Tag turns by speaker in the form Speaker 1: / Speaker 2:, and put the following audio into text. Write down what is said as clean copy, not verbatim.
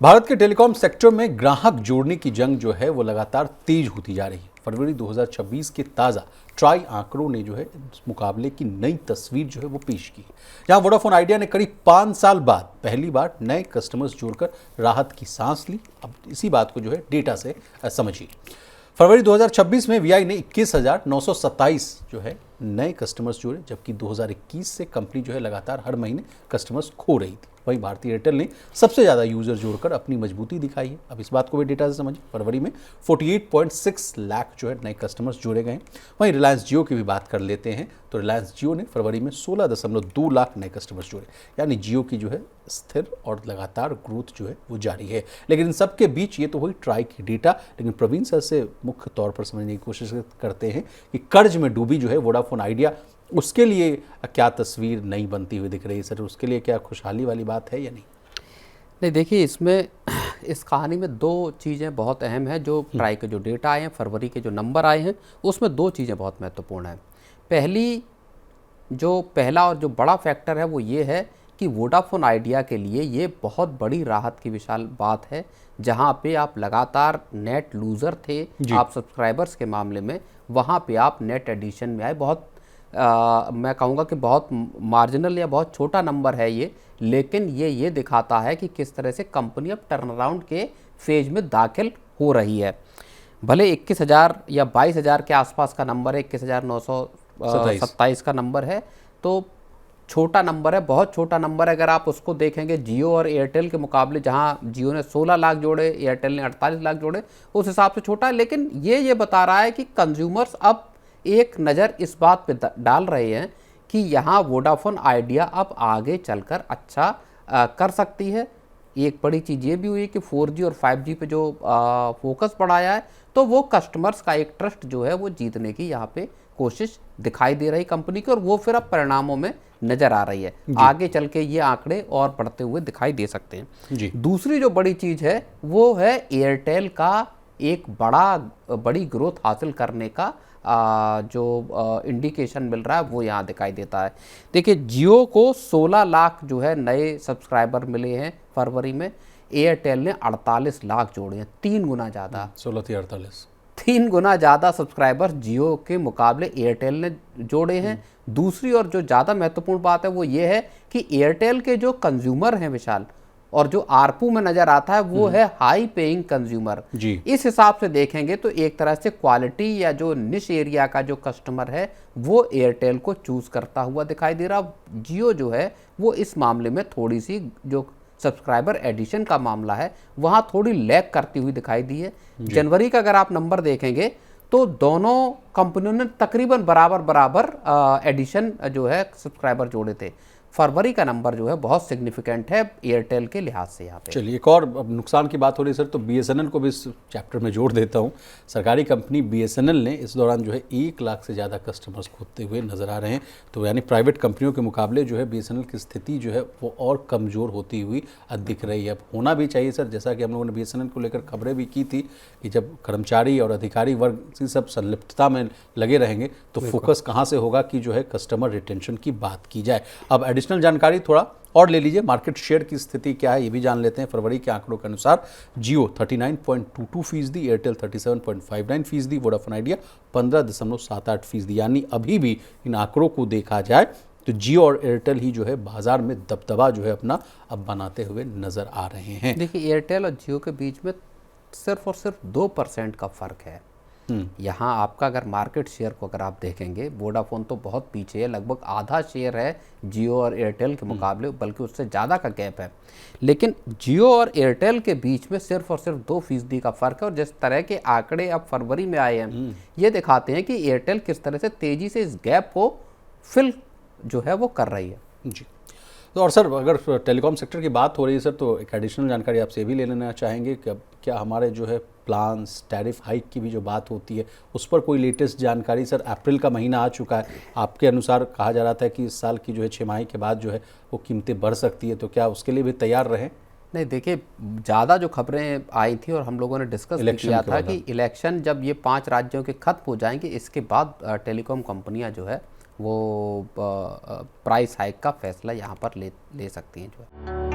Speaker 1: भारत के telecom sector में ग्राहक जोड़ने की जंग जो है वो लगातार तेज होती जा रही है। फरवरी 2026 के ताज़ा ट्राई आंकड़ों ने जो है इस मुकाबले की नई तस्वीर जो है वो पेश की, जहां वोडाफोन आइडिया ने करीब 5 साल बाद पहली बार नए कस्टमर्स जोड़कर राहत की सांस ली। अब इसी बात को जो है डेटा से समझिए। फरवरी 2026 में वीआई ने 21,927 जो है नए कस्टमर्स जोड़े, जबकि 2021 से कंपनी जो है लगातार हर महीने कस्टमर्स खो रही थी। वहीं भारतीय एयरटेल ने सबसे ज़्यादा यूज़र जोड़कर अपनी मजबूती दिखाई है। अब इस बात को भी डेटा से समझिए। फरवरी में 48.6 लाख जो है नए कस्टमर्स जोड़े गए। वहीं रिलायंस जियो की भी बात कर लेते हैं तो रिलायंस जियो ने फरवरी में 16.2 लाख नए कस्टमर्स जोड़े, यानी जियो की जो है स्थिर और लगातार ग्रोथ जो है वो जारी है। लेकिन इन सब के बीच ये तो हुई ट्राई की डेटा, लेकिन प्रवीण सर से मुख्य तौर पर समझने की कोशिश करते हैं कि कर्ज में डूबी जो है वोडाफोन आइडिया, उसके लिए क्या तस्वीर नई बनती हुई दिख रही है सर? उसके लिए क्या खुशहाली वाली बात है या नहीं?
Speaker 2: नहीं, देखिए, इसमें इस कहानी में दो चीज़ें बहुत अहम हैं। जो ट्राई के जो डेटा आए हैं, फरवरी के जो नंबर आए हैं, उसमें दो चीज़ें बहुत महत्वपूर्ण हैं। पहला और जो बड़ा फैक्टर है वो ये है कि वोडाफोन आइडिया के लिए ये बहुत बड़ी राहत की विशाल बात है। जहाँ पे आप लगातार नेट लूज़र थे आप सब्सक्राइबर्स के मामले में, वहाँ पे आप नेट एडिशन में आए। बहुत मैं कहूँगा कि बहुत मार्जिनल या बहुत छोटा नंबर है ये, लेकिन ये दिखाता है कि किस तरह से कंपनी अब टर्न अराउंड के फेज में दाखिल हो रही है। भले 21,000 या 22,000 के आसपास का नंबर है, 21,927 का नंबर है, तो छोटा नंबर है, बहुत छोटा नंबर है। अगर आप उसको देखेंगे जियो और एयरटेल के मुकाबले, जहां जियो ने 16 लाख जोड़े, एयरटेल ने 48 लाख जोड़े, उस हिसाब से छोटा है। लेकिन ये बता रहा है कि कंज्यूमर्स अब एक नज़र इस बात पे डाल रहे हैं कि यहाँ वोडाफोन आइडिया अब आगे चलकर अच्छा कर सकती है। एक बड़ी चीज़ ये भी हुई कि 4G और 5G पे जो फोकस बढ़ाया है, तो वो कस्टमर्स का एक ट्रस्ट जो है वो जीतने की यहाँ पे कोशिश दिखाई दे रही कंपनी की, और वो फिर अब परिणामों में नज़र आ रही है। आगे चल के ये आंकड़े और बढ़ते हुए दिखाई दे सकते हैं। दूसरी जो बड़ी चीज़ है वो है एयरटेल का एक बड़ी ग्रोथ हासिल करने का जो इंडिकेशन मिल रहा है वो यहाँ दिखाई देता है। देखिए, जियो को 16 लाख जो है नए सब्सक्राइबर मिले हैं फरवरी में, एयरटेल ने 48 लाख जोड़े हैं, 3 गुना ज़्यादा।
Speaker 1: 16-48
Speaker 2: 3 गुना ज़्यादा सब्सक्राइबर जियो के मुकाबले एयरटेल ने जोड़े हैं। दूसरी और जो ज़्यादा महत्वपूर्ण बात है वो ये है कि एयरटेल के जो कंज्यूमर हैं विशाल, और जो आरपू में नजर आता है वो है हाई पेइंग कंज्यूमर। इस हिसाब से देखेंगे तो एक तरह से क्वालिटी या जो निश एरिया का जो कस्टमर है वो एयरटेल को चूज करता हुआ दिखाई दे रहा। जियो जो है वो इस मामले में थोड़ी सी जो सब्सक्राइबर एडिशन का मामला है वहाँ थोड़ी लैग करती हुई दिखाई दी है। जनवरी का अगर आप नंबर देखेंगे तो दोनों कंपनियों ने तकरीबन बराबर एडिशन जो है सब्सक्राइबर जोड़े थे। फरवरी का नंबर जो है बहुत सिग्निफिकेंट है एयरटेल के लिहाज से यहाँ पे।
Speaker 1: चलिए, एक और अब नुकसान की बात हो रही है सर, तो बीएसएनएल को भी इस चैप्टर में जोड़ देता हूँ। सरकारी कंपनी बीएसएनएल ने इस दौरान जो है 1 लाख से ज़्यादा कस्टमर्स खोते हुए नजर आ रहे हैं। तो यानी प्राइवेट कंपनियों के मुकाबले जो है बीएसएनएल की स्थिति जो है वो और कमज़ोर होती हुई दिख रही है। अब होना भी चाहिए सर, जैसा कि हम लोगों ने बीएसएनएल को लेकर खबरें भी की थी कि जब कर्मचारी और अधिकारी वर्ग की सब संलिप्तता में लगे रहेंगे तो फोकस कहाँ से होगा कि जो है कस्टमर रिटेंशन की बात की जाए। अब एडिशनल जानकारी थोड़ा और ले लीजिए, मार्केट शेयर की स्थिति क्या है ये भी जान लेते हैं। फरवरी के आंकड़ों के अनुसार जियो 39.22%, एयरटेल 37.59%, वोडाफोन आइडिया 15.78%। यानी अभी भी इन आंकड़ों को देखा जाए तो जियो और एयरटेल ही जो है बाजार में दबदबा जो है अपना अब बनाते हुए नजर आ रहे हैं।
Speaker 2: देखिए, एयरटेल और जियो के बीच में सिर्फ और सिर्फ 2% का फर्क है। यहाँ आपका अगर मार्केट शेयर को अगर आप देखेंगे, वोडाफोन तो बहुत पीछे है, लगभग आधा शेयर है जियो और एयरटेल के मुकाबले, बल्कि उससे ज़्यादा का गैप है। लेकिन जियो और एयरटेल के बीच में सिर्फ और सिर्फ 2% का फ़र्क है। और जिस तरह के आंकड़े अब फरवरी में आए हैं ये दिखाते हैं कि एयरटेल किस तरह से तेज़ी से इस गैप को फिल जो है वो कर रही है।
Speaker 1: जी, तो और सर अगर टेलीकॉम सेक्टर की बात हो रही है सर, तो एक एडिशनल जानकारी आपसे ये भी ले लेना चाहेंगे कि क्या हमारे जो है प्लान्स, टैरिफ हाइक की भी जो बात होती है उस पर कोई लेटेस्ट जानकारी? सर, अप्रैल का महीना आ चुका है, आपके अनुसार कहा जा रहा था कि इस साल की जो है 6 माही के बाद जो है वो कीमतें बढ़ सकती है, तो क्या उसके लिए भी तैयार रहें?
Speaker 2: नहीं, देखिए, ज़्यादा जो खबरें आई थी और हम लोगों ने डिस्कस किया था कि इलेक्शन जब ये 5 राज्यों के खत्म हो जाएंगे इसके बाद टेलीकॉम कंपनियां जो है वो प्राइस हाइक का फैसला यहाँ पर ले सकती हैं जो है।